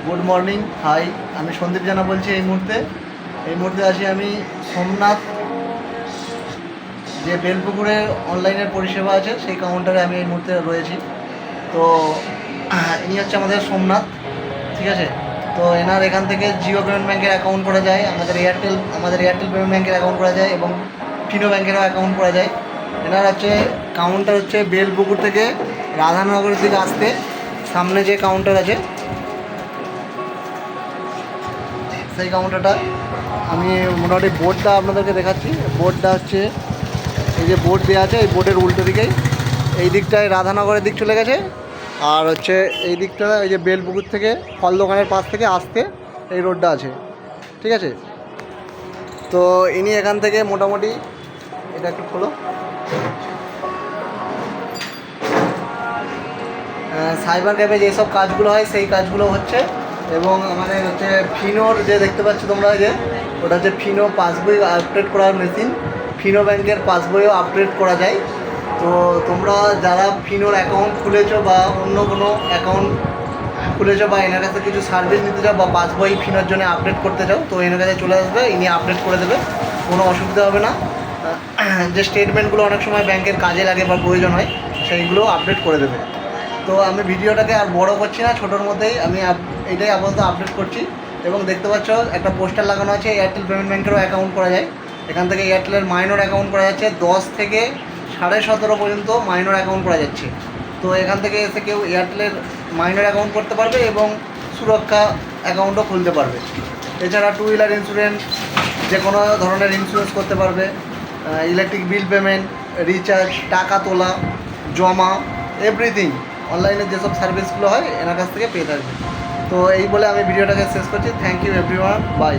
Good morning, high. আমি সন্দীপ জানা বলছি। এই মুহূর্তে আছি আমি সোমনাথ, যে বেলপুকুরে অনলাইনের পরিষেবা আছে সেই কাউন্টারে আমি এই মুহূর্তে রয়েছি। তো ইনি হচ্ছে আমাদের সোমনাথ, ঠিক আছে। তো এনার এখান থেকে জিও পেমেন্ট ব্যাঙ্কের অ্যাকাউন্ট করা যায়, আমাদের এয়ারটেল পেমেন্ট ব্যাঙ্কের অ্যাকাউন্ট করা যায় এবং ফিনো ব্যাঙ্কেরও অ্যাকাউন্ট করা যায়। এনার হচ্ছে কাউন্টার হচ্ছে বেলপুকুর থেকে রাধানগরের দিকে আসতে সামনে যে কাউন্টার আছে সেই কাউন্টারটা আমি মোটামুটি বোর্ডটা আপনাদেরকে দেখাচ্ছি। বোর্ডটা হচ্ছে এই যে বোর্ড দেওয়া আছে, এই বোর্ডের উল্টো দিকেই এই দিকটায় রাধানগরের দিক চলে গেছে, আর হচ্ছে এই দিকটা এই যে বেলপুকুর থেকে ফল দোকানের পাশ থেকে আসতে এই রোডটা আছে, ঠিক আছে। তো ইনি এখান থেকে মোটামুটি এটা একটু খোলো, সাইবার ক্যাফে যেসব কাজগুলো হয় সেই কাজগুলো হচ্ছে। এবং আমাদের হচ্ছে ফিনোর যে দেখতে পাচ্ছ তোমরা, যে ওটা হচ্ছে ফিনো পাসবই আপডেট করার মেশিন। ফিনো ব্যাংকের পাসবইও আপডেট করা যায়। তো তোমরা যারা ফিনোর অ্যাকাউন্ট খুলেছো বা অন্য কোনো অ্যাকাউন্ট খুলেছো বা এনার কাছে কিছু সার্ভিস নিতে চাও বা পাসবই ফিনোর জন্য আপডেট করতে চাও, তো এনার কাছে চলে আসবে, ইনি আপডেট করে দেবে, কোনো অসুবিধা হবে না। যে স্টেটমেন্টগুলো অনেক সময় ব্যাংকের কাজে লাগে বা প্রয়োজন হয় সেইগুলো আপডেট করে দেবে। তো আমি ভিডিওটাকে আর বড় করছি না, ছোটোর মধ্যেই আমি এটাই আপাতত আপডেট করছি। এবং দেখতে পাচ্ছ একটা পোস্টার লাগানো আছে, এয়ারটেল পেমেন্ট ব্যাঙ্কেরও অ্যাকাউন্ট করা যায়। এখান থেকে এয়ারটেলের মাইনর অ্যাকাউন্ট করা যাচ্ছে, 10 থেকে 17.5 পর্যন্ত মাইনর অ্যাকাউন্ট করা যাচ্ছে। তো এখান থেকে এসে কেউ এয়ারটেলের মাইনর অ্যাকাউন্ট করতে পারবে এবং সুরক্ষা অ্যাকাউন্টও খুলতে পারবে। এছাড়া টু হুইলার ইন্স্যুরেন্স, যে কোনো ধরনের ইন্স্যুরেন্স করতে পারবে, ইলেকট্রিক বিল পেমেন্ট, রিচার্জ, টাকা তোলা, জমা, এভরিথিং অনলাইনে যেসব সার্ভিসগুলো হয় এনার কাছ থেকে পেয়ে থাকবে। তো এই বলে আমি ভিডিওটাকে শেষ করছি। Thank you everyone, by.